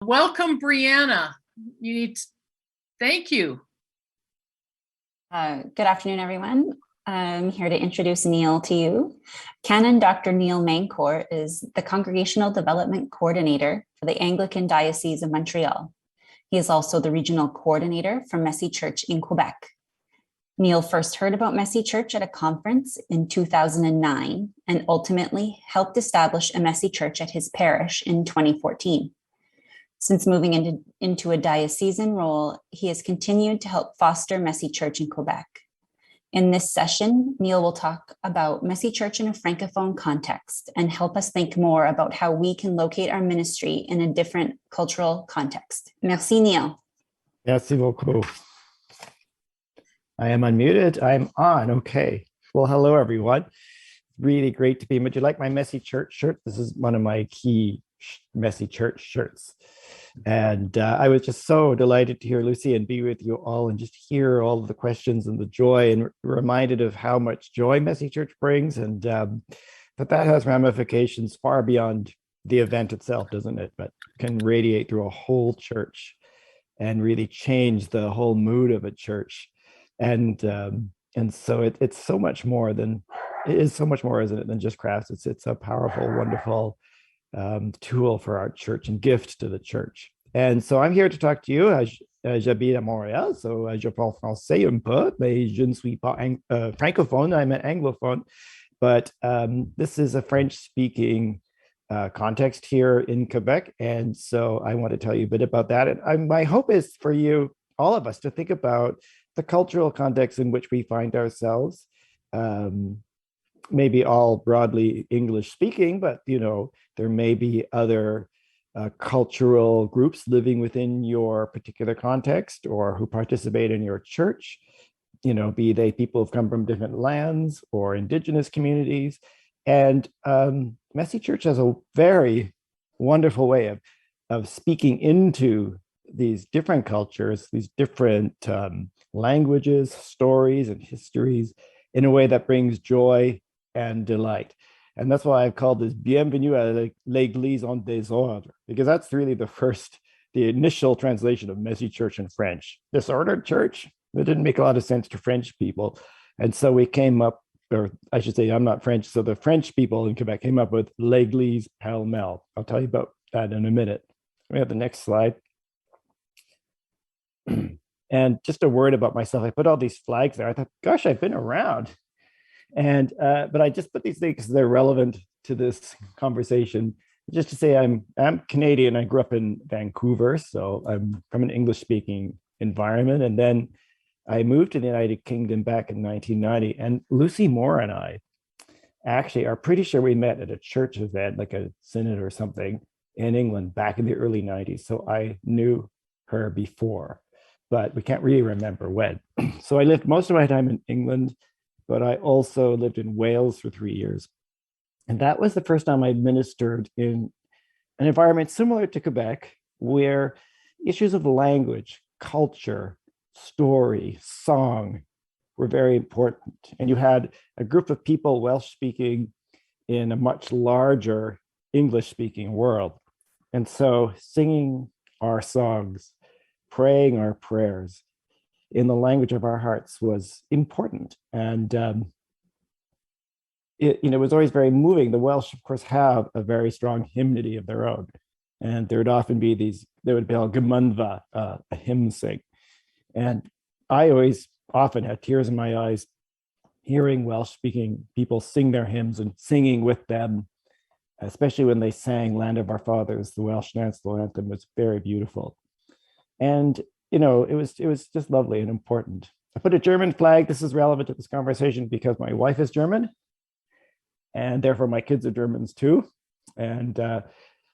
Welcome, Brianna. Thank you. Good afternoon, everyone. I'm here to introduce Neil to you. Canon Dr. Neil Mancor is the Congregational Development Coordinator for the Anglican Diocese of Montreal. He is also the Regional Coordinator for Messy Church in Quebec. Neil first heard about Messy Church at a conference in 2009 and ultimately helped establish a Messy Church at his parish in 2014. Since moving into a diocesan role, he has continued to help foster Messy Church in Quebec. In this session, Neil will talk about Messy Church in a Francophone context and help us think more about how we can locate our ministry in a different cultural context. Merci, Neil. Merci beaucoup. I am unmuted. I'm on. Okay. Well, hello, everyone. Really great to be. Would you like my Messy Church shirt? This is one of my key Messy Church shirts. And I was just so delighted to hear Lucy and be with you all and just hear all of the questions and the joy, and reminded of how much joy Messy Church brings, and that has ramifications far beyond the event itself, doesn't it? But can radiate through a whole church and really change the whole mood of a church. And so it's so much more than, it is so much more, isn't it, than just crafts. It's a powerful, wonderful tool for our church and gift to the church. And so I'm here to talk to you. J'habite à Montréal, so je parle français un peu, mais je ne suis pas francophone, I'm an anglophone. But this is a French-speaking context here in Quebec. And so I want to tell you a bit about that. And my hope is for you, all of us, to think about the cultural context in which we find ourselves. Maybe all broadly English speaking, but there may be other cultural groups living within your particular context or who participate in your church, be they people who've come from different lands or indigenous communities. And Messy Church has a very wonderful way of speaking into these different cultures, these different languages, stories, and histories in a way that brings joy and delight. And that's why I've called this Bienvenue à l'Église en désordre, because that's really the initial translation of Messy Church in French. Disordered church, that didn't make a lot of sense to French people. And so we came up, or I should say, I'm not French, so the French people in Quebec came up with l'Église Pel Mel. I'll tell you about that in a minute. We have the next slide. And just a word about myself. I put all these flags there. I thought, gosh, I've been around. And but I just put these things because they're relevant to this conversation. Just to say, I'm Canadian. I grew up in Vancouver, so I'm from an English-speaking environment. And then I moved to the United Kingdom back in 1990. And Lucy Moore and I actually are pretty sure we met at a church event, like a synod or something, in England back in the early 90s. So I knew her before, but we can't really remember when. So I lived most of my time in England, but I also lived in Wales for 3 years. And that was the first time I ministered in an environment similar to Quebec, where issues of language, culture, story, song were very important. And you had a group of people Welsh-speaking in a much larger English-speaking world. And so singing our songs, praying our prayers in the language of our hearts was important. And it was always very moving. The Welsh, of course, have a very strong hymnody of their own. And there would often be there would be a gemundva, a hymn sing. And I often had tears in my eyes hearing Welsh-speaking people sing their hymns and singing with them, especially when they sang Land of Our Fathers, the Welsh national anthem was very beautiful. And it was just lovely and important. I put a German flag. This is relevant to this conversation because my wife is German, and therefore my kids are Germans too. And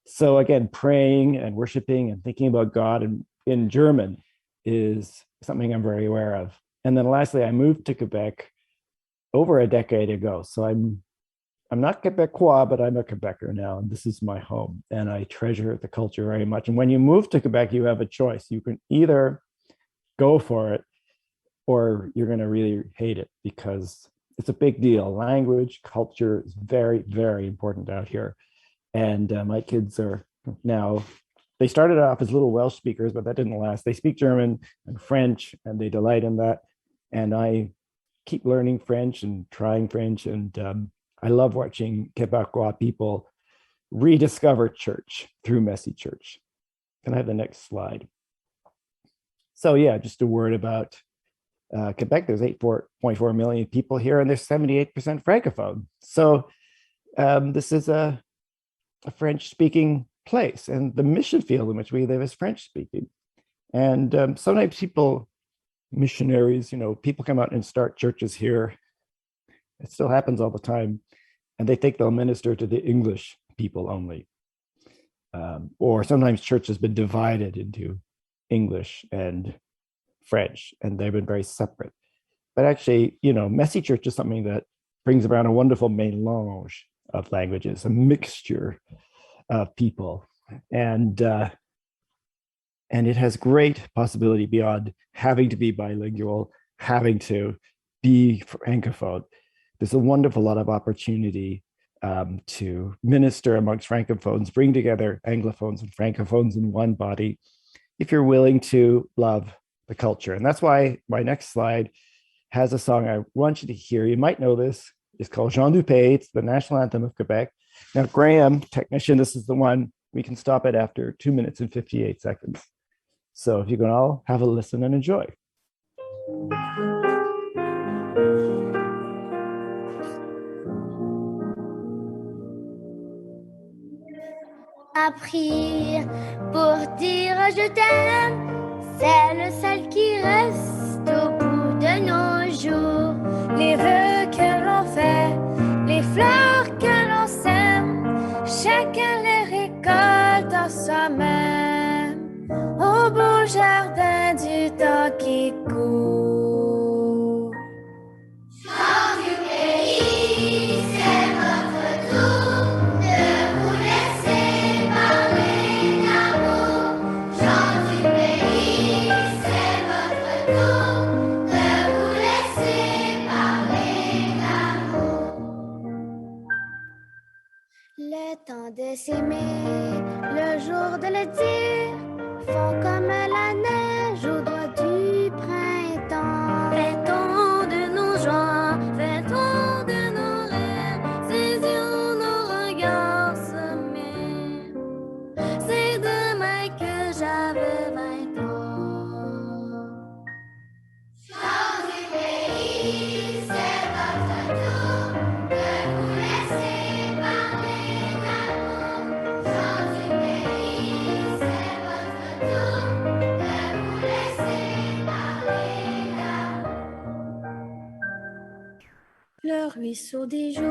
so again, praying and worshiping and thinking about God in German is something I'm very aware of. And then lastly, I moved to Quebec over a decade ago. So I'm not Quebecois, but I'm a Quebecer now, and this is my home, and I treasure the culture very much. And when you move to Quebec, you have a choice. You can either go for it, or you're going to really hate it, because it's a big deal. Language, culture is very, very important out here. And my kids are now they started off as little Welsh speakers, but that didn't last. They speak German and French, and they delight in that. And I keep learning French and trying French. And I love watching Quebecois people rediscover church through Messy Church. Can I have the next slide? So yeah, just a word about Quebec. There's 8.4 million people here, and there's 78% Francophone. So this is a French-speaking place, and the mission field in which we live is French-speaking. And sometimes people, missionaries, people come out and start churches here. It still happens all the time, and they think they'll minister to the English people only. Or sometimes church has been divided into English and French, and they've been very separate. But actually, Messy Church is something that brings around a wonderful mélange of languages, a mixture of people. And it has great possibility beyond having to be bilingual, having to be Francophone. There's a wonderful lot of opportunity to minister amongst Francophones, bring together Anglophones and Francophones in one body, if you're willing to love the culture. And that's why my next slide has a song I want you to hear. You might know this. It's called Jean du Pays. It's the national anthem of Quebec. Now, Graham, technician, this is the one. We can stop it after 2 minutes and 58 seconds. So if you can all have a listen and enjoy. Appris pour dire je t'aime, c'est le seul qui reste au bout de nos jours. Les vœux que l'on fait, les fleurs que l'on sème, chacun les récolte en soi-même, au beau jardin du temps qui court. Chant du pays, c'est votre tour. Le temps de s'aimer, le jour de le dire, font comme la neige au doigt du printemps. Fêtons de nos joies, fêtons de nos rêves, saisions nos regards semés. C'est demain que j'avais 20 ans. Chant du pays, c'est votre tour de vous laisser parler d'amour. Chant du pays, c'est votre tour de vous laisser parler d'amour. Le ruisseau des jours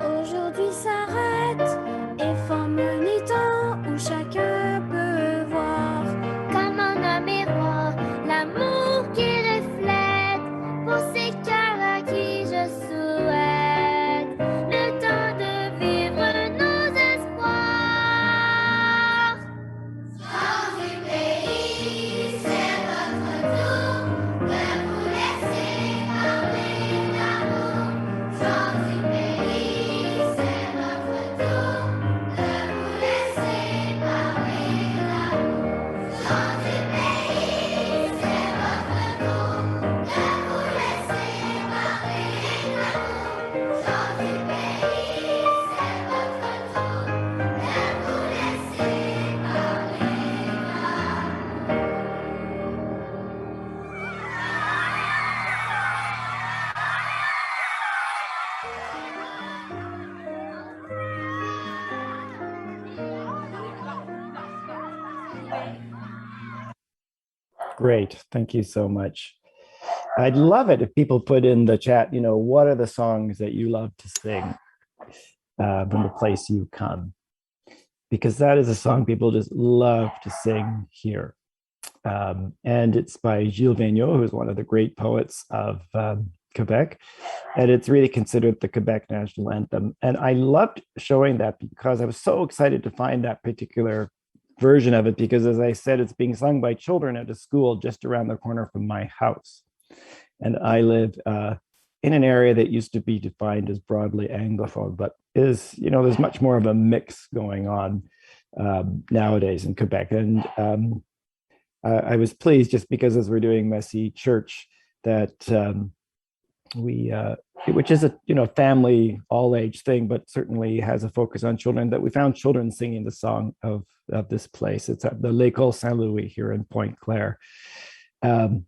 aujourd'hui s'arrête et forme un étang où chacun peut voir, comme un miroir, l'amour qui reflète pour ces cœurs à qui je souhaite le temps de vivre nos espoirs. Chant du pays, c'est votre tour de vous laisser parler d'amour. Chant du pays, c'est votre tour de vous laisser parler d'amour. Chant du pays, c'est votre tour de vous laisser parler d'amour. Chant du pays, c'est votre tour de vous laisser Great. Thank you so much. I'd love it if people put in the chat, what are the songs that you love to sing from the place you come? Because that is a song people just love to sing here. And it's by Gilles Vigneault, who's one of the great poets of Quebec. And it's really considered the Quebec national anthem. And I loved showing that because I was so excited to find that particular version of it, because as I said, it's being sung by children at a school just around the corner from my house. And I live in an area that used to be defined as broadly Anglophone, but there's much more of a mix going on nowadays in Quebec. And I was pleased just because as we're doing Messy Church that which is a family all age thing, but certainly has a focus on children, that we found children singing the song of this place. It's at the L'École Saint-Louis here in Pointe Claire. And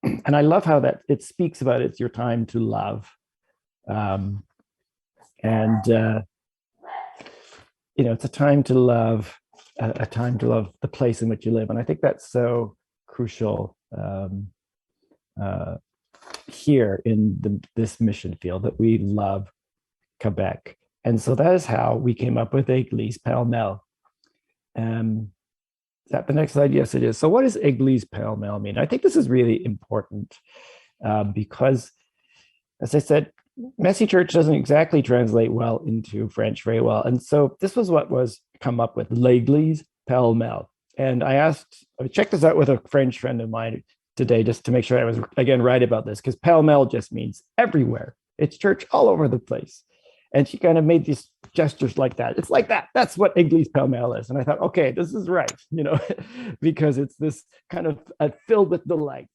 I love how that it speaks about it's your time to love. It's a time to love, a time to love the place in which you live. And I think that's so crucial here in this mission field, that we love Quebec. And so that is how we came up with Église Pel Mel. Is that the next slide? Yes, it is. So what does Église Pel Mel mean? I think this is really important because, as I said, Messy Church doesn't exactly translate well into French very well. And so this was what was come up with, L'Église Pel Mel. And I checked this out with a French friend of mine today, just to make sure I was, again, right about this, because Pel Mel just means everywhere. It's church all over the place. And she kind of made these gestures like that. It's like that. That's what Église Pel Mel is. And I thought, okay, this is right, because it's this kind of filled with delight.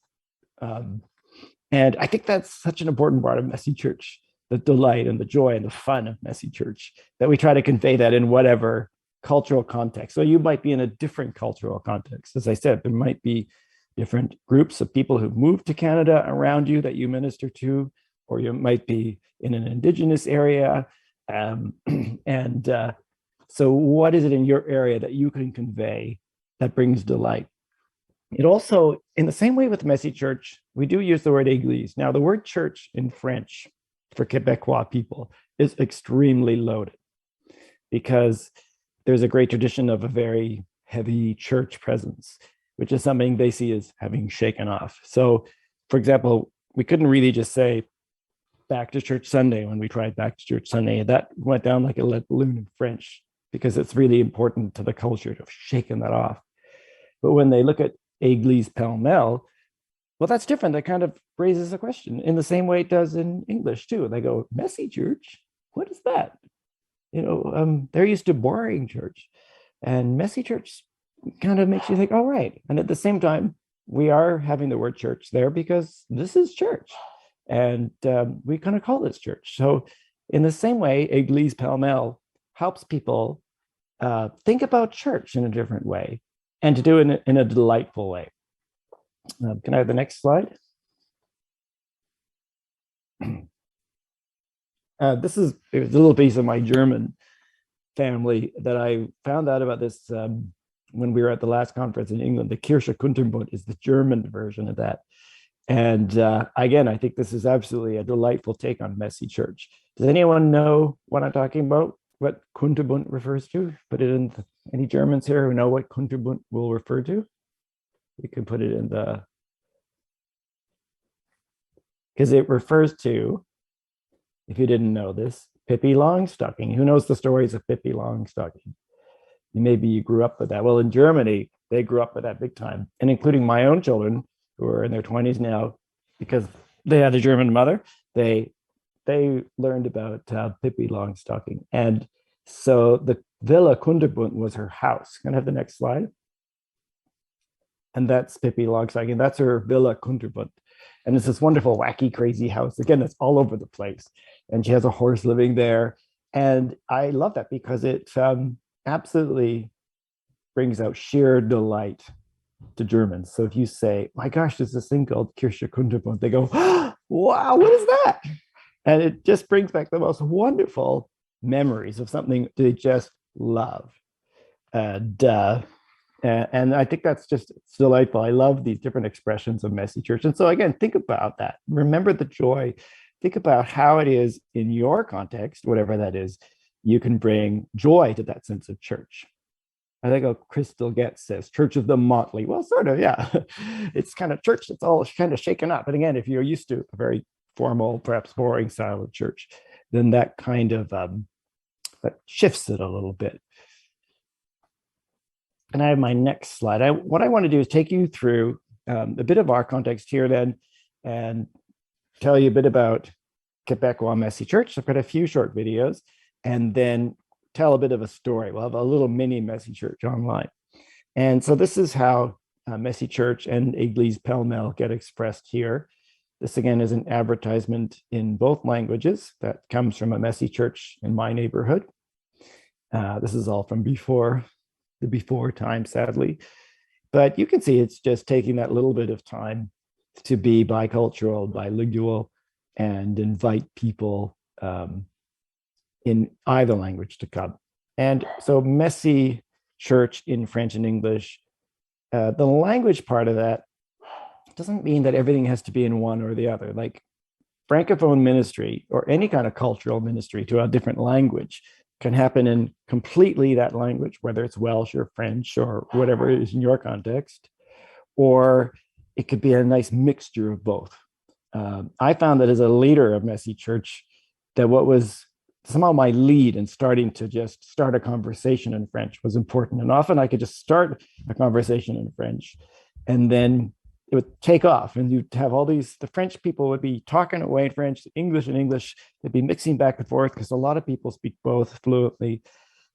And I think that's such an important part of Messy Church, the delight and the joy and the fun of Messy Church, that we try to convey that in whatever cultural context. So you might be in a different cultural context. As I said, there might be different groups of people who've moved to Canada around you that you minister to, or you might be in an Indigenous area. So what is it in your area that you can convey that brings delight? It also, in the same way with Messy Church, we do use the word église. Now, the word church in French for Quebecois people is extremely loaded, because there's a great tradition of a very heavy church presence, which is something they see as having shaken off. So, for example, we couldn't really just say back to church Sunday when we tried back to church Sunday. That went down like a lead balloon in French, because it's really important to the culture to have shaken that off. But when they look at Église Pel Mel, well, that's different. That kind of raises a question in the same way it does in English too. They go, Messy Church? What is that? They're used to boring church, and Messy Church kind of makes you think, all right. And at the same time, we are having the word church there because this is church, and we kind of call this church. So in the same way, Église Pel Mel helps people think about church in a different way, and to do it in a delightful way. Can I have the next slide? This is a little piece of my German family that I found out about this when we were at the last conference in England. The Kirche Kunterbund is the German version of that. And again, I think this is absolutely a delightful take on Messy Church. Does anyone know what I'm talking about? What Kunterbund refers to? Put it in. Any Germans here who know what Kunterbund will refer to? You can put it in the, because it refers to, if you didn't know this, Pippy Longstocking. Who knows the stories of Pippy Longstocking? Maybe you grew up with that. Well, in Germany, they grew up with that big time, and including my own children who are in their 20s now, because they had a German mother, they learned about Pippy Longstocking. And so the Villa Kunterbund was her house. Can I have the next slide? And that's Pippy Longstocking. That's her Villa Kunterbund. And it's this wonderful, wacky, crazy house. Again, it's all over the place. And she has a horse living there. And I love that because it absolutely brings out sheer delight to Germans. So if you say, my gosh, there's this thing called Kirche Kunterbund, they go, oh, wow, what is that? And it just brings back the most wonderful memories of something they just love. And I think that's just delightful. I love these different expressions of Messy Church. And so again, think about that. Remember the joy. Think about how it is in your context, whatever that is, you can bring joy to that sense of church. I think Crystal Getz says, Church of the Motley. Well, sort of, yeah. It's kind of church that's all kind of shaken up. But again, if you're used to a very formal, perhaps boring style of church, then that kind of that shifts it a little bit. And I have my next slide. What I want to do is take you through a bit of our context here then, and tell you a bit about Quebecois Messy Church. I've got a few short videos, and then tell a bit of a story. We'll have a little mini Messy Church online. And so this is how Messy Church and Église Pel Mel get expressed here. This again is an advertisement in both languages that comes from a Messy Church in my neighborhood. This is all from before time, sadly. But you can see it's just taking that little bit of time to be bicultural, bilingual, and invite people in either language to come. And so Messy Church in French and English, the language part of that doesn't mean that everything has to be in one or the other. Like Francophone ministry or any kind of cultural ministry to a different language can happen in completely that language, whether it's Welsh or French or whatever it is in your context, or it could be a nice mixture of both. I found that as a leader of Messy Church, that what was somehow my lead in starting to just start a conversation in French was important. And often I could just start a conversation in French and then it would take off and you'd have all these, the French people would be talking away in French, English and English, they'd be mixing back and forth because a lot of people speak both fluently.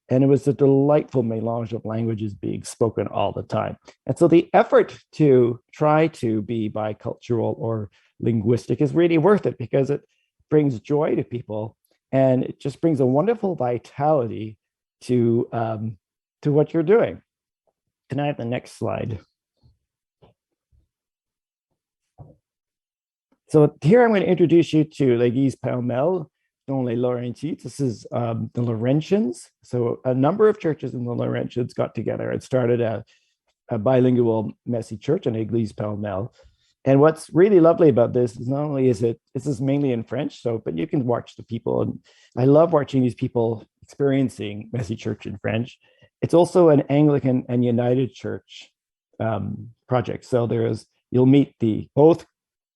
And it was a delightful melange of languages being spoken all the time. And so the effort to try to be bicultural or linguistic is really worth it because it brings joy to people and it just brings a wonderful vitality to what you're doing. Can I have the next slide? So here I'm going to introduce you to l'Église Pel Mel, dans les Laurentians. This is the Laurentians. So a number of churches in the Laurentians got together and started a bilingual Messy Church, an Église Pel Mel. And what's really lovely about this is not only this is mainly in French, but you can watch the people. And I love watching these people experiencing Messy Church in French. It's also an Anglican and United Church project. So you'll meet both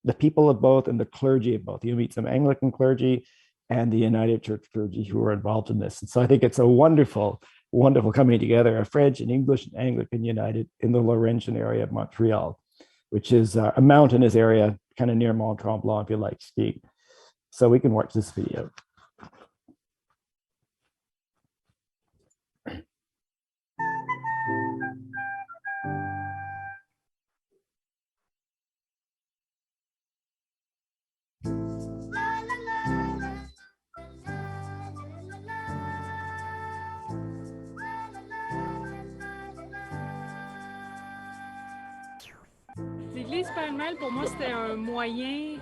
the people of both and the clergy of both. You'll meet some Anglican clergy and the United Church clergy who are involved in this. And so I think it's a wonderful, wonderful coming together of French and English and Anglican united in the Laurentian area of Montreal, which is a mountainous area kind of near Mont Tremblant if you like skiing. So we can watch this video. L'Église Pel Mel, pour moi, c'était un moyen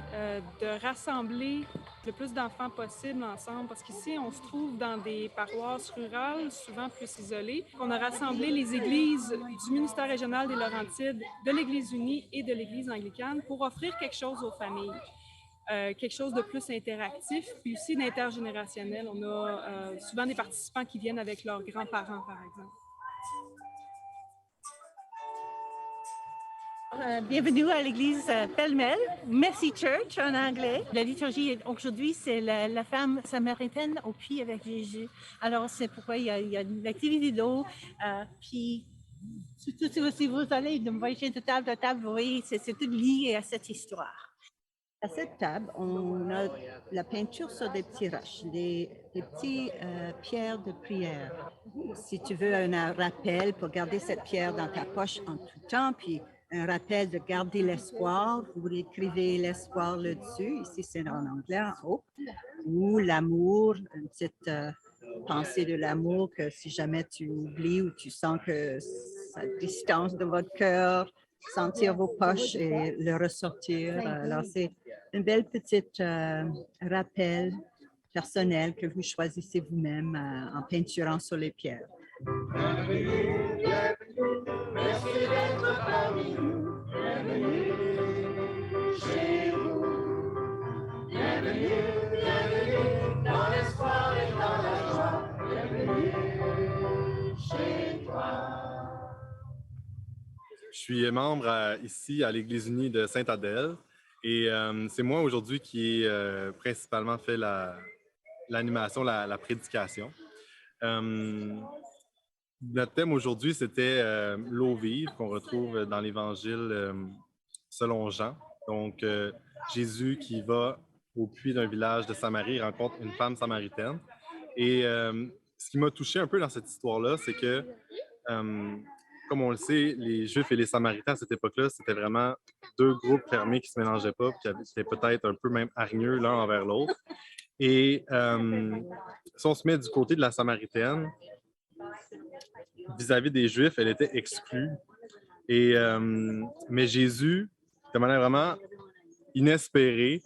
de rassembler le plus d'enfants possible ensemble, parce qu'ici, on se trouve dans des paroisses rurales, souvent plus isolées. On a rassemblé les églises du ministère régional des Laurentides, de l'Église unie et de l'Église anglicane pour offrir quelque chose aux familles. Quelque chose de plus interactif, puis aussi d'intergénérationnel. On a souvent des participants qui viennent avec leurs grands-parents, par exemple. Bienvenue à l'église Pel Mel, Messy Church en anglais. La liturgie aujourd'hui, c'est la femme samaritaine au puits avec Jésus. Alors, c'est pourquoi il y a une activité d'eau. Puis, si vous allez de voyager de table à table, vous voyez, c'est tout lié à cette histoire. À cette table, on a la peinture sur des petits roches, des petites pierres de prière. Si tu veux un rappel pour garder cette pierre dans ta poche en tout temps, puis un rappel de garder l'espoir, vous écrivez l'espoir là-dessus, ici c'est en anglais en haut, ou l'amour, une petite pensée de l'amour que si jamais tu oublies ou tu sens que ça distance de votre cœur, sentir vos poches et le ressortir. Alors c'est une belle petite rappel personnel que vous choisissez vous-même en peinturant sur les pierres. Bienvenue, bienvenue, merci d'être parmi nous. Bienvenue chez vous. Bienvenue, bienvenue dans l'espoir et dans la joie. Bienvenue chez toi. Je suis membre ici à l'Église unie de Sainte-Adèle et c'est moi aujourd'hui qui ai principalement fait l'animation, la prédication. Notre thème aujourd'hui, c'était l'eau vive qu'on retrouve dans l'Évangile selon Jean. Donc, Jésus qui va au puits d'un village de Samarie rencontre une femme samaritaine. Et ce qui m'a touché un peu dans cette histoire-là, c'est que, comme on le sait, les Juifs et les Samaritains à cette époque-là, c'était vraiment deux groupes fermés qui ne se mélangeaient pas, puis qui étaient peut-être un peu même hargneux l'un envers l'autre. Et si on se met du côté de la Samaritaine, vis-à-vis des Juifs, elle était exclue. Et, mais Jésus, de manière vraiment inespérée,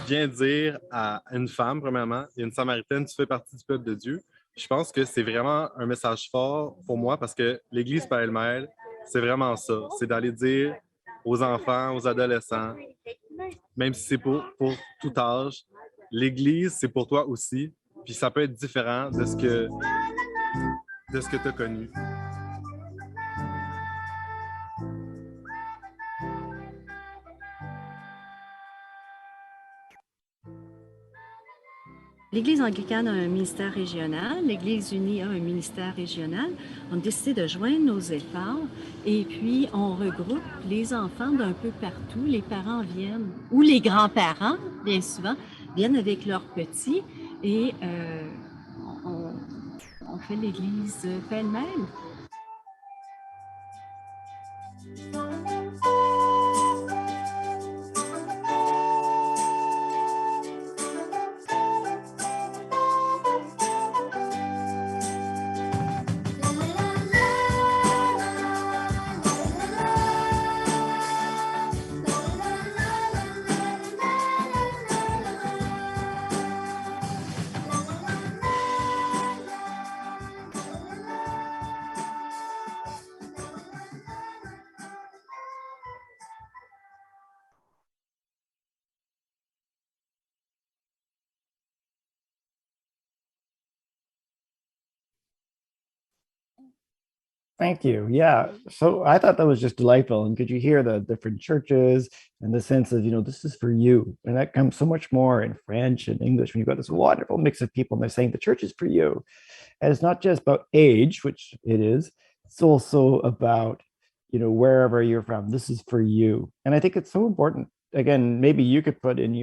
vient dire à une femme, premièrement, et une Samaritaine, tu fais partie du peuple de Dieu. Je pense que c'est vraiment un message fort pour moi parce que l'Église Pel Mel, c'est vraiment ça. C'est d'aller dire aux enfants, aux adolescents, même si c'est pour tout âge, l'Église, c'est pour toi aussi. Puis ça peut être différent de ce que tu as connu. L'Église anglicane a un ministère régional, l'Église unie a un ministère régional. On a décidé de joindre nos efforts et puis on regroupe les enfants d'un peu partout. Les parents viennent, ou les grands-parents, bien souvent, viennent avec leurs petits et on fait l'Église Pel Mel. Thank you. Yeah. So I thought that was just delightful. And could you hear the different churches and the sense of, this is for you. And that comes so much more in French and English when you've got this wonderful mix of people and they're saying the church is for you. And it's not just about age, which it is. It's also about, wherever you're from, this is for you. And I think it's so important. Again, maybe you could put in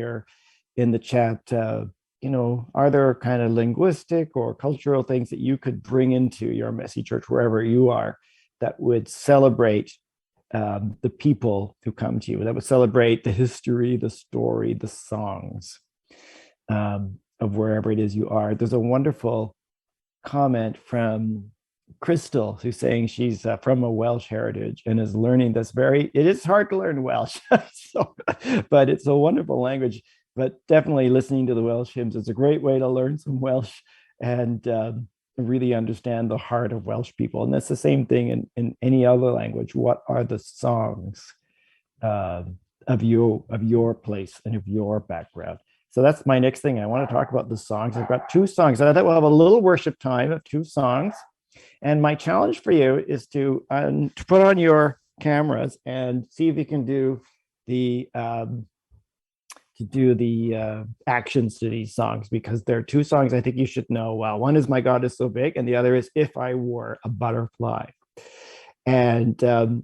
the chat, are there kind of linguistic or cultural things that you could bring into your Messy Church, wherever you are, that would celebrate the people who come to you, that would celebrate the history, the story, the songs of wherever it is you are? There's a wonderful comment from Crystal, who's saying she's from a Welsh heritage and is learning this it is hard to learn Welsh, but it's a wonderful language. But definitely listening to the Welsh hymns is a great way to learn some Welsh and really understand the heart of Welsh people. And that's the same thing in any other language. What are the songs of your place and of your background? So that's my next thing. I want to talk about the songs. I've got 2 songs. And I thought we'll have a little worship time of 2 songs. And my challenge for you is to put on your cameras and see if you can do the actions to these songs, because there are 2 songs I think you should know well. One is My God is So Big, and the other is If I Were a Butterfly. And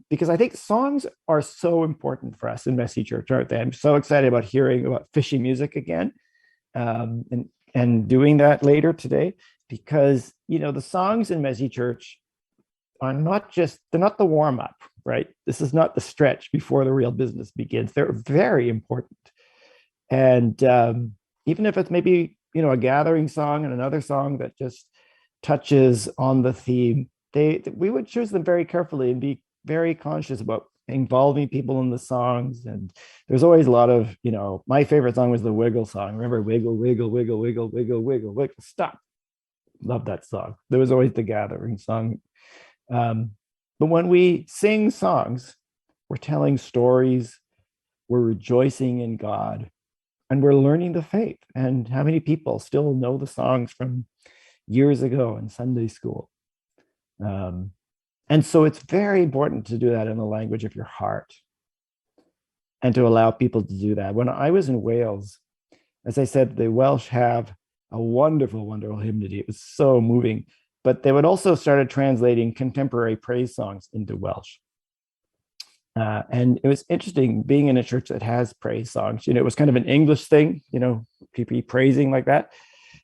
because I think songs are so important for us in Messy Church, aren't they? I'm so excited about hearing about fishing music again and doing that later today, because, the songs in Messy Church are they're not the warm-up, right? This is not the stretch before the real business begins. They're very important. And even if it's maybe, a gathering song and another song that just touches on the theme, we would choose them very carefully and be very conscious about involving people in the songs. And there's always a lot of, my favorite song was the Wiggle song. Remember, wiggle, wiggle, wiggle, wiggle, wiggle, wiggle, wiggle, stop. Love that song. There was always the gathering song. But when we sing songs, we're telling stories, we're rejoicing in God, and we're learning the faith. And how many people still know the songs from years ago in Sunday school? And so it's very important to do that in the language of your heart and to allow people to do that. When I was in Wales, as I said, the Welsh have a wonderful, wonderful hymnody. It was so moving. But they would also started translating contemporary praise songs into Welsh. And it was interesting being in a church that has praise songs. It was kind of an English thing, people praising like that.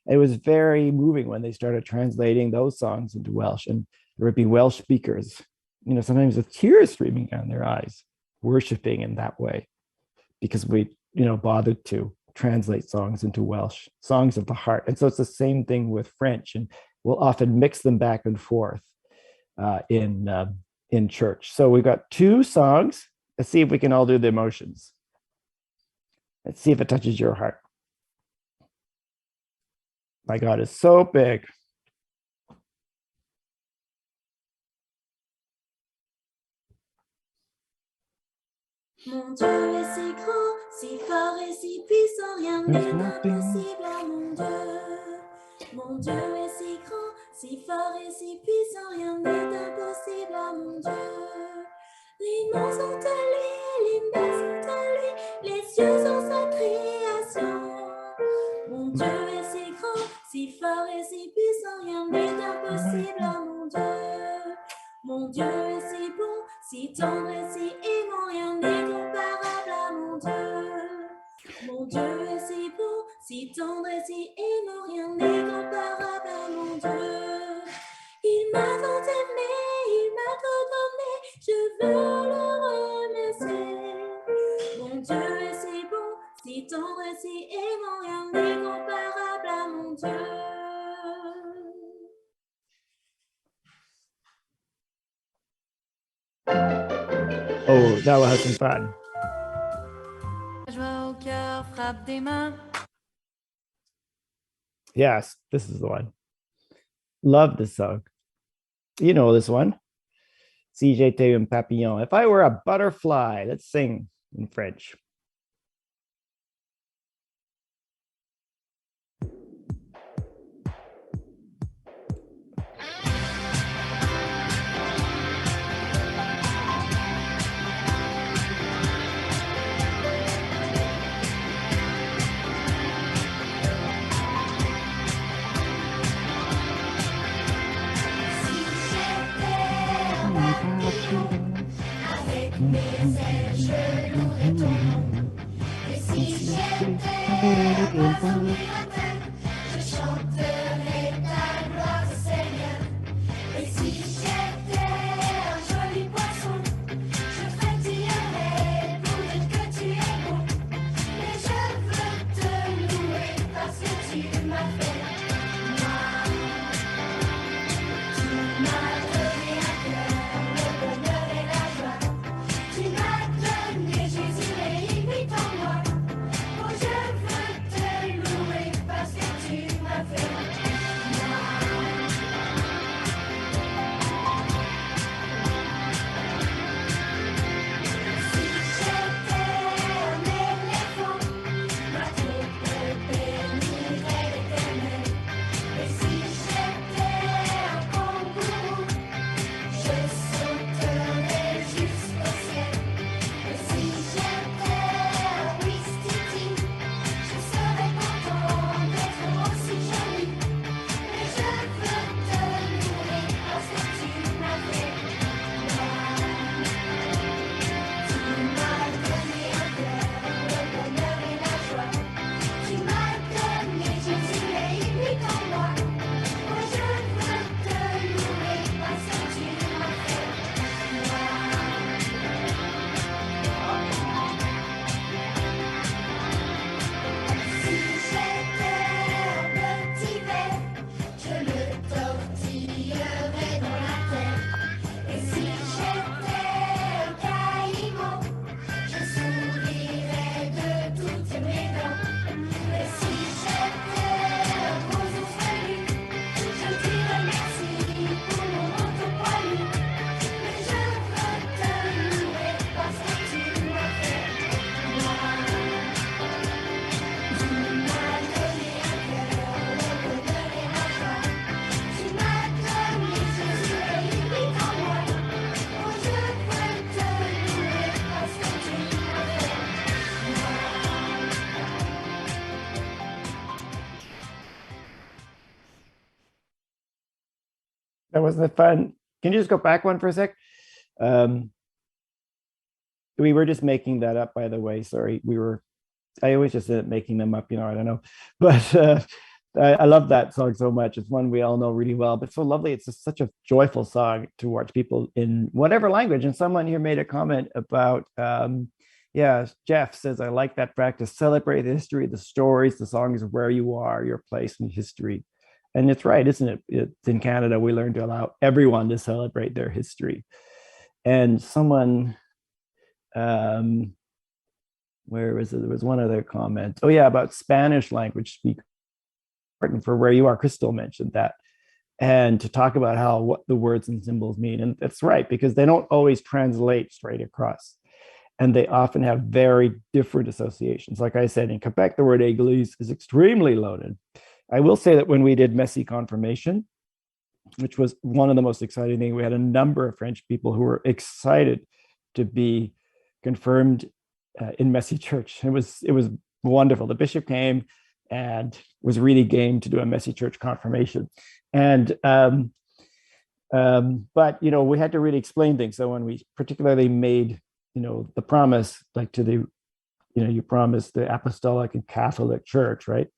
It was very moving when they started translating those songs into Welsh, and there would be Welsh speakers, sometimes with tears streaming down their eyes, worshiping in that way, because we, bothered to translate songs into Welsh, songs of the heart. And so it's the same thing with French, and we'll often mix them back and forth in church. So we've got 2 songs. Let's see if we can all do the emotions. Let's see if it touches your heart. My God is so big. Mon Dieu est si grand, si fort et si puissant, rien n'est impossible à mon Dieu. Mon Dieu est si grand, si fort et si puissant, rien n'est impossible à mon Dieu. Les monts sont à lui, les mers sont à lui, les cieux sont sa création. Mon Dieu est si grand, si fort et si puissant, rien n'est impossible à mon Dieu. Mon Dieu est si bon, si tendre et si aimant, rien n'est comparable à mon Dieu. Mon Dieu est si bon, si tendre et si aimant, rien n'est comparable à mon Dieu. Il m'a tant aimé, il m'a tout donné, je veux le remercier. Mon Dieu est si bon, si tendre et si aimant, rien n'est comparable à mon Dieu. Oh, now we'll have some fun. La joie au cœur frappe des mains. Yes, this is the one. Love this song. You know this one. Si j'étais un papillon. If I were a butterfly. Let's sing in French. Avec mes ailes, je louerai ton nom. Et si j'étais un oiseau migrateur, je chanterai ta gloire, Seigneur. Et si j'étais un joli poisson, je frétillerais pour dire que tu es bon. Mais je veux te louer parce que tu m'as fait. Moi, tu m'as donné un cœur, le bonheur et la joie. Tu m'as donné Jésus et il vit en moi. Oh, je veux te louer parce que tu m'as fait. Moi, si j'étais un éléphant, ma troupe bénirait l'Éternel. Et si j'étais un kangourou, je sauterais jusqu'au ciel. Et si j'étais un ouistiti, je serais content d'être aussi joli. Mais je veux te louer parce que tu m'as fait. Tu m'as donné un cœur, le bonheur et la joie. Tu m'as donné Jésus et il vit en moi. Moi je veux te louer parce que tu m'as fait. Si j'étais un petit ver, je le tortillerais dans la terre. Et si j'étais un caïman, je sourirais de toutes mes dents. Et si j'étais un gros ours velu, je dirais merci pour mon manteau poilu. Mais je veux te louer parce que tu m'as fait. Tu m'as donné un cœur, le bonheur et la joie. Tu m'as donné Jésus et il vit en moi. Oh, je veux te louer parce que tu m'as fait. That wasn't fun. Can you just go back one for a sec? We were just making that up, by the way. Sorry, I always just end up making them up, I don't know. But I love that song so much. It's one we all know really well, but so lovely. It's just such a joyful song towards people in whatever language. And someone here made a comment about, yeah, Jeff says, I like that practice. Celebrate the history, the stories, the songs of where you are, your place in history. And it's right, isn't it? It's in Canada, we learn to allow everyone to celebrate their history. And someone, where is it? There was one other comment. Oh yeah, about Spanish language speakers. Important for where you are. Crystal mentioned that. And to talk about how what the words and symbols mean. And that's right, because they don't always translate straight across. And they often have very different associations. Like I said, in Quebec, the word église is extremely loaded. I will say that when we did Messy Confirmation, which was one of the most exciting things, we had a number of French people who were excited to be confirmed in Messy Church. It was wonderful. The bishop came and was really game to do a Messy Church confirmation. And but we had to really explain things. So when we particularly made the promise, like to the you promised the Apostolic and Catholic Church, right?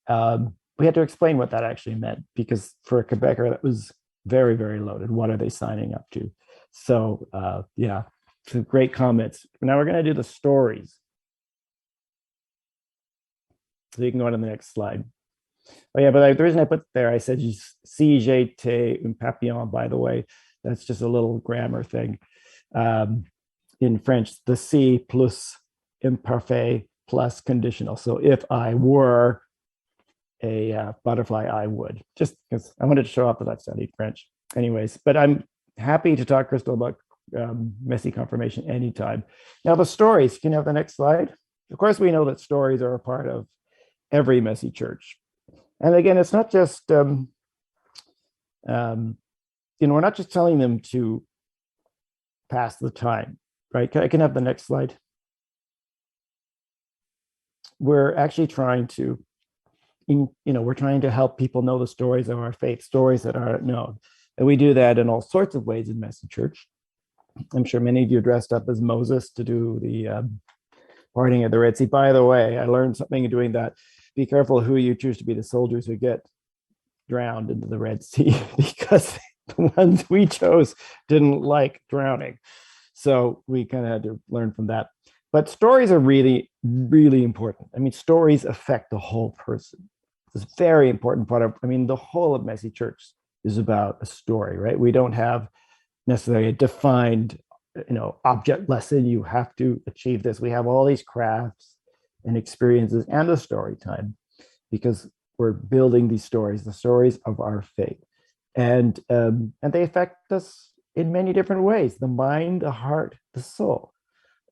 We had to explain what that actually meant, because for a Quebecer that was very, very loaded. What are they signing up to? So yeah, some great comments. Now we're going to do the stories. So you can go on to the next slide. Oh yeah, but the reason I put there, I said si j'étais un papillon, by the way. That's just a little grammar thing. In French, the si plus imperfect plus conditional. So if I were a butterfly, I would. Just because I wanted to show off that I've studied French. Anyways, but I'm happy to talk, Crystal, about Messy Confirmation anytime. Now the stories, can you have the next slide? Of course, we know that stories are a part of every Messy church. And again, it's not just, we're not just telling them to pass the time, right? I can have the next slide. We're actually trying to, we're trying to help people know the stories of our faith, stories that aren't known. And we do that in all sorts of ways in Messy Church. I'm sure many of you dressed up as Moses to do the parting of the Red Sea. By the way, I learned something in doing that. Be careful who you choose to be the soldiers who get drowned into the Red Sea, because the ones we chose didn't like drowning. So we kind of had to learn from that. But stories are really, really important. I mean, stories affect the whole person. It's a very important part of, the whole of Messy Church is about a story, right? We don't have necessarily a defined, object lesson. You have to achieve this. We have all these crafts and experiences and the story time, because we're building these stories, the stories of our faith. And they affect us in many different ways: the mind, the heart, the soul.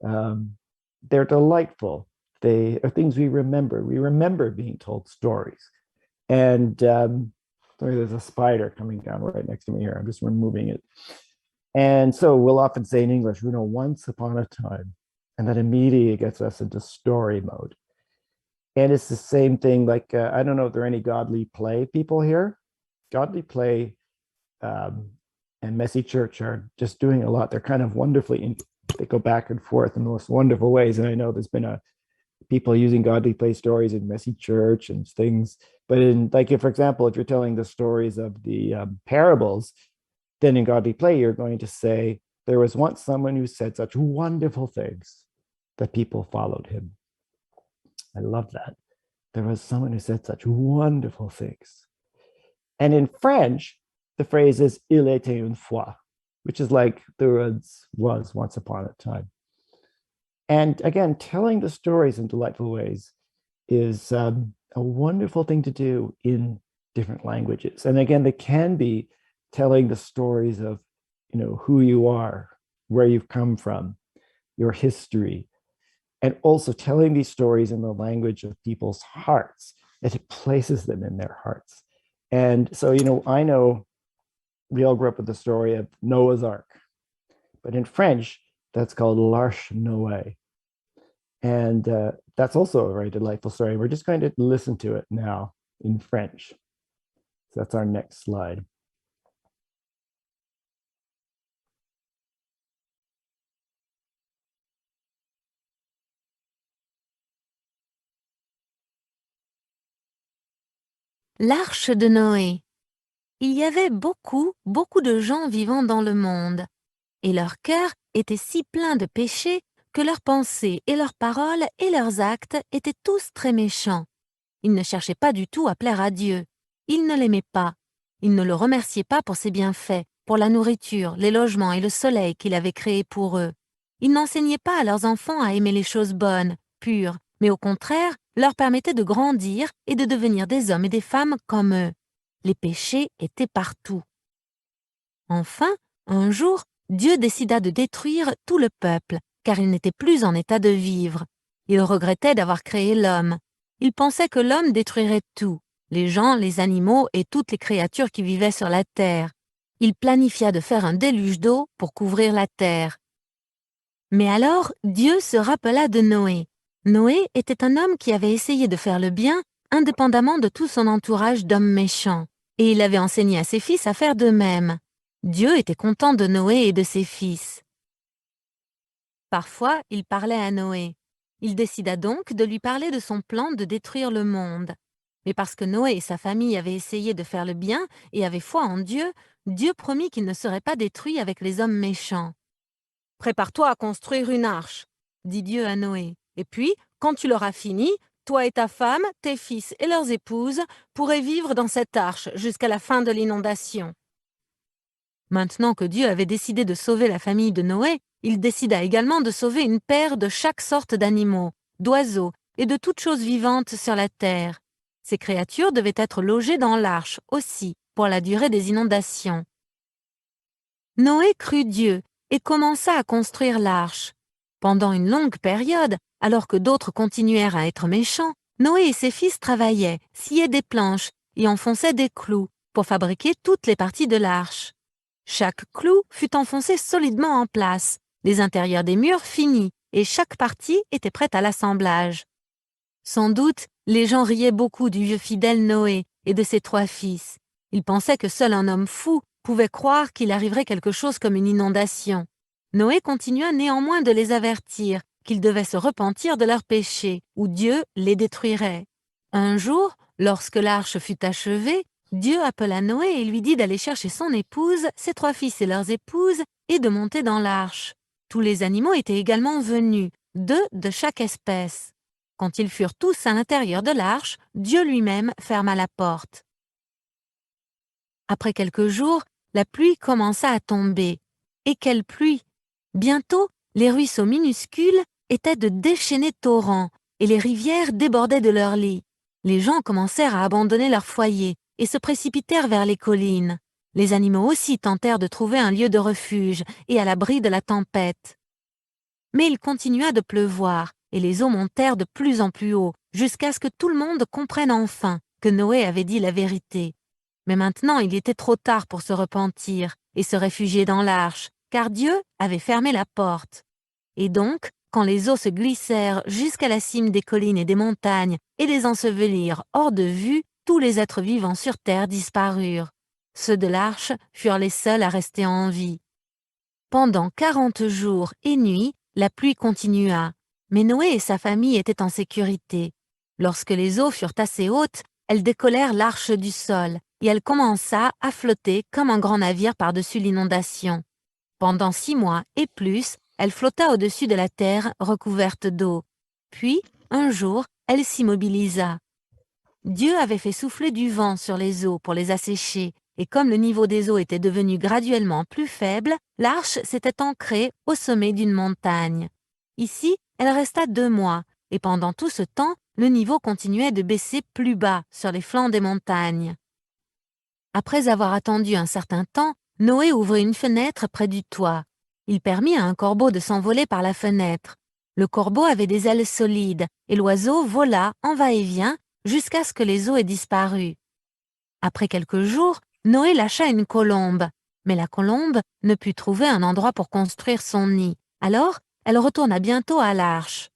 They're delightful. They are things we remember. We remember being told stories. And sorry, there's a spider coming down right next to me here. I'm just removing it. And so we'll often say in English, once upon a time, and that immediately gets us into story mode. And it's the same thing, like, I don't know if there are any godly play people here. Godly play and Messy Church are just doing a lot. They're kind of wonderfully, they go back and forth in the most wonderful ways. And I know there's been people using godly play stories in Messy Church and things. But for example, if you're telling the stories of the parables, then in godly play, you're going to say, there was once someone who said such wonderful things that people followed him. I love that. There was someone who said such wonderful things. And in French, the phrase is il était une fois, which is like there was once upon a time. And again, telling the stories in delightful ways is a wonderful thing to do in different languages. And again, they can be telling the stories of, who you are, where you've come from, your history, and also telling these stories in the language of people's hearts, that it places them in their hearts. And so, I know we all grew up with the story of Noah's Ark, but in French, that's called L'Arche Noé. And that's also a very delightful story. We're just going to listen to it now in French. So that's our next slide. L'arche de Noé. Il y avait beaucoup, beaucoup de gens vivant dans le monde, et leur cœur était si plein de péchés que leurs pensées et leurs paroles et leurs actes étaient tous très méchants. Ils ne cherchaient pas du tout à plaire à Dieu. Ils ne l'aimaient pas. Ils ne le remerciaient pas pour ses bienfaits, pour la nourriture, les logements et le soleil qu'il avait créés pour eux. Ils n'enseignaient pas à leurs enfants à aimer les choses bonnes, pures, mais au contraire, leur permettaient de grandir et de devenir des hommes et des femmes comme eux. Les péchés étaient partout. Enfin, un jour, Dieu décida de détruire tout le peuple, car il n'était plus en état de vivre. Il regrettait d'avoir créé l'homme. Il pensait que l'homme détruirait tout, les gens, les animaux et toutes les créatures qui vivaient sur la terre. Il planifia de faire un déluge d'eau pour couvrir la terre. Mais alors, Dieu se rappela de Noé. Noé était un homme qui avait essayé de faire le bien, indépendamment de tout son entourage d'hommes méchants, et il avait enseigné à ses fils à faire de même. Dieu était content de Noé et de ses fils. Parfois, il parlait à Noé. Il décida donc de lui parler de son plan de détruire le monde. Mais parce que Noé et sa famille avaient essayé de faire le bien et avaient foi en Dieu, Dieu promit qu'il ne serait pas détruit avec les hommes méchants. « Prépare-toi à construire une arche, » dit Dieu à Noé. « Et puis, quand tu l'auras fini, toi et ta femme, tes fils et leurs épouses pourraient vivre dans cette arche jusqu'à la fin de l'inondation. » Maintenant que Dieu avait décidé de sauver la famille de Noé, il décida également de sauver une paire de chaque sorte d'animaux, d'oiseaux et de toutes choses vivantes sur la terre. Ces créatures devaient être logées dans l'arche aussi, pour la durée des inondations. Noé crut Dieu et commença à construire l'arche. Pendant une longue période, alors que d'autres continuèrent à être méchants, Noé et ses fils travaillaient, sciaient des planches et enfonçaient des clous pour fabriquer toutes les parties de l'arche. Chaque clou fut enfoncé solidement en place, les intérieurs des murs finis, et chaque partie était prête à l'assemblage. Sans doute, les gens riaient beaucoup du vieux fidèle Noé et de ses 3 fils. Ils pensaient que seul un homme fou pouvait croire qu'il arriverait quelque chose comme une inondation. Noé continua néanmoins de les avertir qu'ils devaient se repentir de leurs péchés, ou Dieu les détruirait. Un jour, lorsque l'arche fut achevée, Dieu appela Noé et lui dit d'aller chercher son épouse, ses 3 fils et leurs épouses, et de monter dans l'arche. Tous les animaux étaient également venus, 2 de chaque espèce. Quand ils furent tous à l'intérieur de l'arche, Dieu lui-même ferma la porte. Après quelques jours, la pluie commença à tomber. Et quelle pluie! Bientôt, les ruisseaux minuscules étaient de déchaînés torrents, et les rivières débordaient de leurs lits. Les gens commencèrent à abandonner leurs foyers et se précipitèrent vers les collines. Les animaux aussi tentèrent de trouver un lieu de refuge et à l'abri de la tempête. Mais il continua de pleuvoir, et les eaux montèrent de plus en plus haut, jusqu'à ce que tout le monde comprenne enfin que Noé avait dit la vérité. Mais maintenant, il était trop tard pour se repentir et se réfugier dans l'arche, car Dieu avait fermé la porte. Et donc, quand les eaux se glissèrent jusqu'à la cime des collines et des montagnes et les ensevelirent hors de vue, tous les êtres vivants sur terre disparurent. Ceux de l'arche furent les seuls à rester en vie. Pendant 40 jours et nuits, la pluie continua, mais Noé et sa famille étaient en sécurité. Lorsque les eaux furent assez hautes, elles décollèrent l'arche du sol, et elle commença à flotter comme un grand navire par-dessus l'inondation. Pendant 6 mois et plus, elle flotta au-dessus de la terre recouverte d'eau. Puis, un jour, elle s'immobilisa. Dieu avait fait souffler du vent sur les eaux pour les assécher, et comme le niveau des eaux était devenu graduellement plus faible, l'arche s'était ancrée au sommet d'une montagne. Ici, elle resta 2 mois, et pendant tout ce temps, le niveau continuait de baisser plus bas sur les flancs des montagnes. Après avoir attendu un certain temps, Noé ouvrit une fenêtre près du toit. Il permit à un corbeau de s'envoler par la fenêtre. Le corbeau avait des ailes solides, et l'oiseau vola en va-et-vient jusqu'à ce que les eaux aient disparu. Après quelques jours, Noé lâcha une colombe, mais la colombe ne put trouver un endroit pour construire son nid. Alors, elle retourna bientôt à l'arche.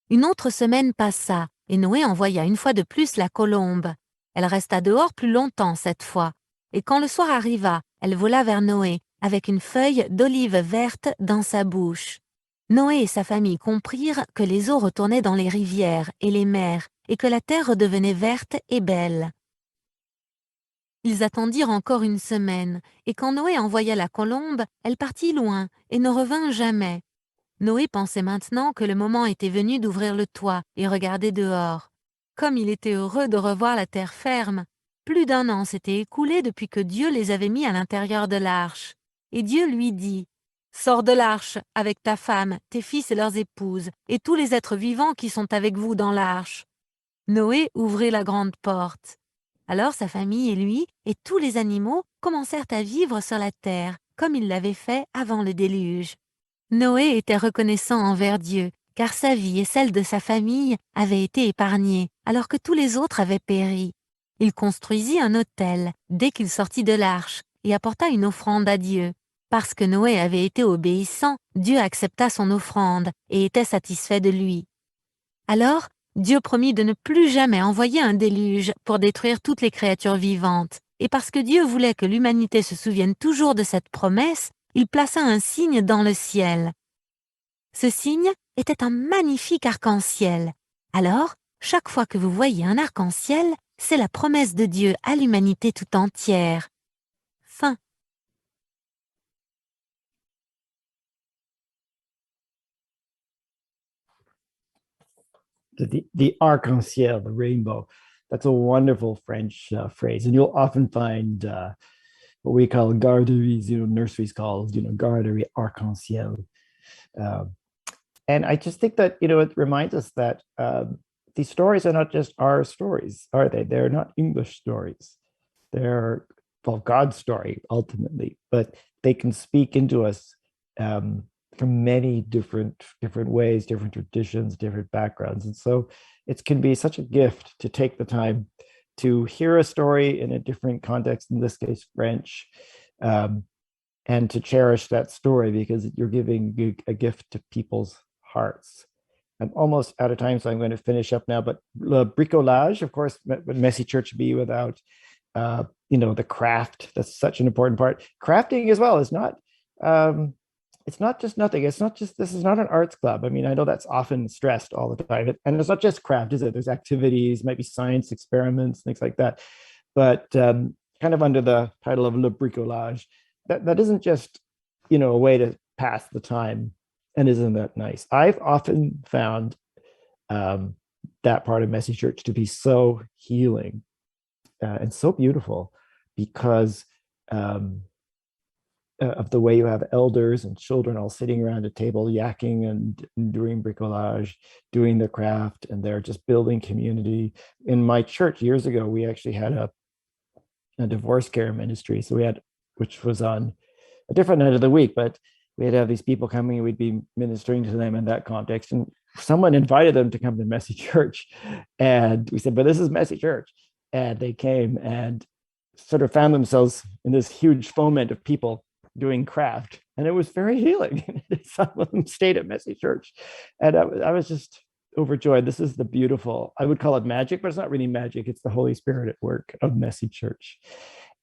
Une autre semaine passa, et Noé envoya une fois de plus la colombe. Elle resta dehors plus longtemps cette fois, et quand le soir arriva, elle vola vers Noé, avec une feuille d'olive verte dans sa bouche. Noé et sa famille comprirent que les eaux retournaient dans les rivières et les mers et que la terre redevenait verte et belle. Ils attendirent encore une semaine, et quand Noé envoya la colombe, elle partit loin et ne revint jamais. Noé pensait maintenant que le moment était venu d'ouvrir le toit et regarder dehors. Comme il était heureux de revoir la terre ferme. Plus d'1 an s'était écoulé depuis que Dieu les avait mis à l'intérieur de l'arche. Et Dieu lui dit, « Sors de l'arche avec ta femme, tes fils et leurs épouses, et tous les êtres vivants qui sont avec vous dans l'arche. » Noé ouvrit la grande porte. Alors sa famille et lui, et tous les animaux, commencèrent à vivre sur la terre, comme ils l'avaient fait avant le déluge. Noé était reconnaissant envers Dieu, car sa vie et celle de sa famille avaient été épargnées, alors que tous les autres avaient péri. Il construisit un autel dès qu'il sortit de l'arche et apporta une offrande à Dieu. Parce que Noé avait été obéissant, Dieu accepta son offrande et était satisfait de lui. Alors, Dieu promit de ne plus jamais envoyer un déluge pour détruire toutes les créatures vivantes. Et parce que Dieu voulait que l'humanité se souvienne toujours de cette promesse, il plaça un signe dans le ciel. Ce signe était un magnifique arc-en-ciel. Alors, chaque fois que vous voyez un arc-en-ciel, c'est la promesse de Dieu à l'humanité tout entière. Fin. The arc-en-ciel, the rainbow. That's a wonderful French phrase. And you'll often find what we call garderies, nurseries called, garderie arc-en-ciel. And I just think that, it reminds us that these stories are not just our stories, are they? They're not English stories. They're, God's story, ultimately, but they can speak into us from many different ways, different traditions, different backgrounds. And so it can be such a gift to take the time to hear a story in a different context, in this case, French, and to cherish that story because you're giving a gift to people's hearts. I'm almost out of time, so I'm going to finish up now. But le bricolage, of course, would Messy Church be without, the craft? That's such an important part. Crafting as well is not, it's not just nothing. It's not just, this is not an arts club. I mean, I know that's often stressed all the time. And it's not just craft, is it? There's activities, maybe science experiments, things like that. But kind of under the title of le bricolage, that isn't just, a way to pass the time. And isn't that nice? I've often found that part of Messy Church to be so healing and so beautiful because of the way you have elders and children all sitting around a table yakking and doing bricolage, doing the craft, and they're just building community. In my church years ago, we actually had a divorce care ministry. So which was on a different night of the week, but we'd have these people coming and we'd be ministering to them in that context. And someone invited them to come to Messy Church. And we said, but this is Messy Church. And they came and sort of found themselves in this huge foment of people doing craft. And it was very healing. Some of them stayed at Messy Church. And I was just overjoyed. This is the beautiful, I would call it magic, but it's not really magic. It's the Holy Spirit at work of Messy Church.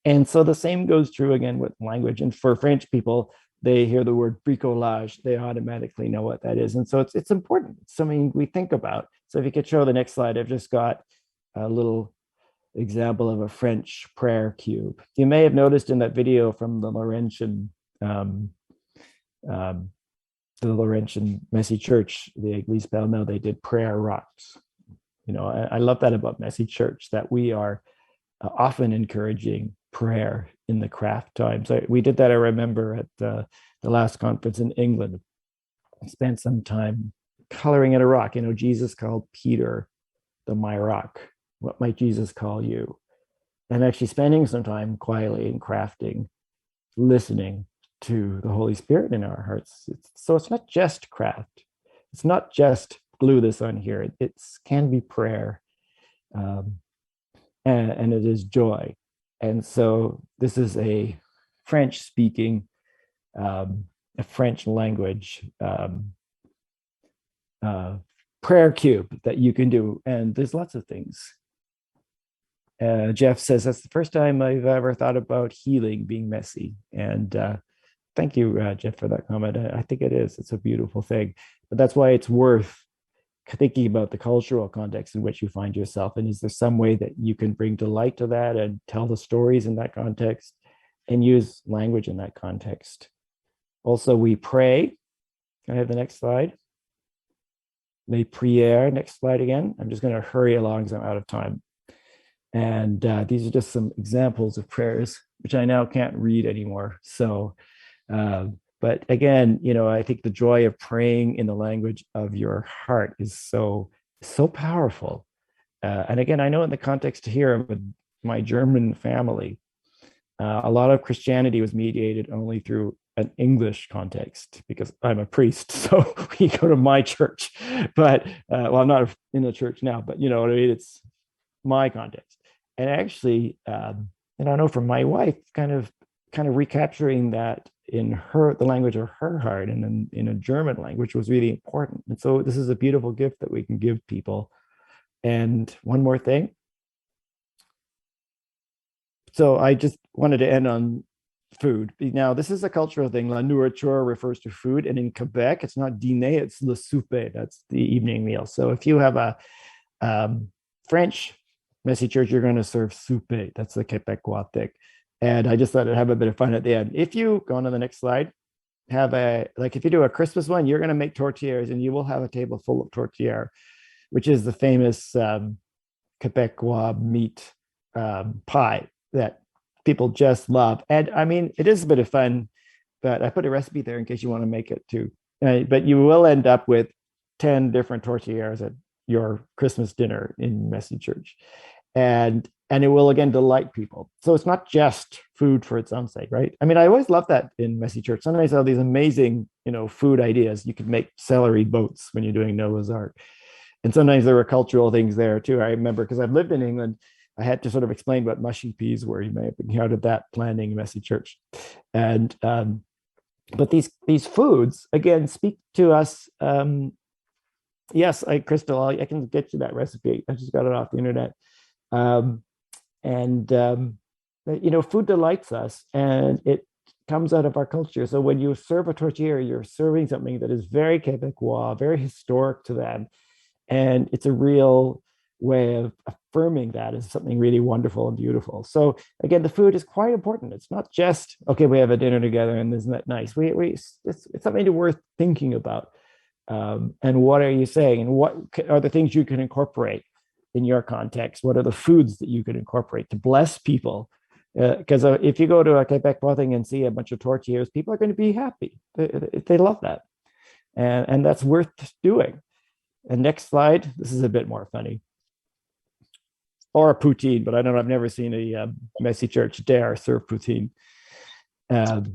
And so the same goes true again with language. And for French people, they hear the word bricolage, they automatically know what that is. And so it's important. It's something we think about. So if you could show the next slide, I've just got a little example of a French prayer cube. You may have noticed in that video from the Laurentian Messy Church, the Église Pel Mel, they did prayer rocks. I love that about Messy Church, that we are often encouraging prayer in the craft time. So we did that, I remember, at the last conference in England. I spent some time coloring in a rock. Jesus called Peter my rock. What might Jesus call you? And actually spending some time quietly and crafting, listening to the Holy Spirit in our hearts. So it's not just craft. It's not just glue this on here. It can be prayer. And it is joy. And so this is a French speaking, a French language prayer cube that you can do. And there's lots of things. Jeff says, that's the first time I've ever thought about healing being messy. And thank you, Jeff, for that comment. I think it is. It's a beautiful thing. But that's why it's worth thinking about the cultural context in which you find yourself. And is there some way that you can bring delight to that and tell the stories in that context and use language in that context? Also, we pray. Can I have the next slide? Les prières. Next slide again. I'm just going to hurry along because I'm out of time. And these are just some examples of prayers, which I now can't read anymore. So, but again, I think the joy of praying in the language of your heart is so powerful. And again, I know in the context here with my German family, a lot of Christianity was mediated only through an English context because I'm a priest, so we go to my church. But well, I'm not in the church now, but you know what I mean. It's my context, and actually, and I know from my wife, kind of recapturing that in the language of her heart and in a German language was really important. And so this is a beautiful gift that we can give people. And one more thing. So I just wanted to end on food. Now, this is a cultural thing. La nourriture refers to food. And in Quebec, it's not dîner, it's le souper. That's the evening meal. So if you have a French Messy Church, you're going to serve souper. That's the Quebecois thing. And I just thought I'd have a bit of fun at the end. If you go on to the next slide, if you do a Christmas one, you're going to make tortillas and you will have a table full of tortilla, which is the famous Quebecois meat pie that people just love. And I mean, it is a bit of fun, but I put a recipe there in case you want to make it too. But you will end up with 10 different tortillas at your Christmas dinner in Messy Church. And it will, again, delight people. So it's not just food for its own sake, right? I mean, I always love that in Messy Church. Sometimes I have these amazing, food ideas. You could make celery boats when you're doing Noah's Ark. And sometimes there were cultural things there too. I remember, because I've lived in England, I had to sort of explain what mushy peas were. You may have encountered that planning Messy Church. And, but these foods, again, speak to us. Yes, Crystal, I can get you that recipe. I just got it off the internet. Food delights us and it comes out of our culture. So when you serve a tortilla, you're serving something that is very Quebecois, very historic to them. And it's a real way of affirming that as something really wonderful and beautiful. So again, the food is quite important. It's not just, okay, we have a dinner together and isn't that nice? It's something worth thinking about. And what are you saying? And what are the things you can incorporate in your context? What are the foods that you could incorporate to bless people? Because if you go to a Quebec thing and see a bunch of tortillas, people are going to be happy. They love that. And that's worth doing. And next slide, this is a bit more funny. Or a poutine, but I've never seen a Messy Church dare serve poutine. The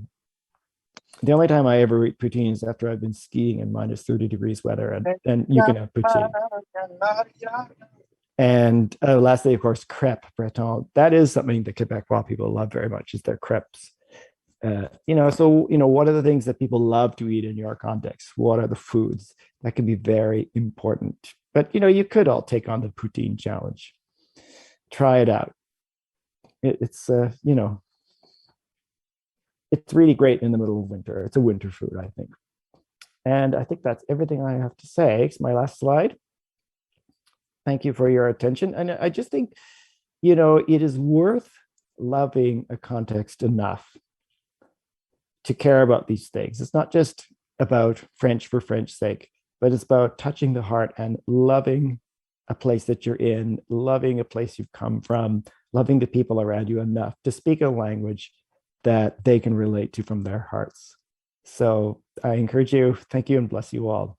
only time I ever eat poutine is after I've been skiing in minus 30 degrees weather, and you can have poutine. And lastly, of course, crêpe breton. That is something the Quebecois people love very much, is their crepes. What are the things that people love to eat in your context? What are the foods? That can be very important. But, you could all take on the poutine challenge. Try it out. It's really great in the middle of winter. It's a winter food, I think. And I think that's everything I have to say. It's my last slide. Thank you for your attention. And I just think, it is worth loving a context enough to care about these things. It's not just about French for French's sake, but it's about touching the heart and loving a place that you're in, loving a place you've come from, loving the people around you enough to speak a language that they can relate to from their hearts. So I encourage you, thank you, and bless you all.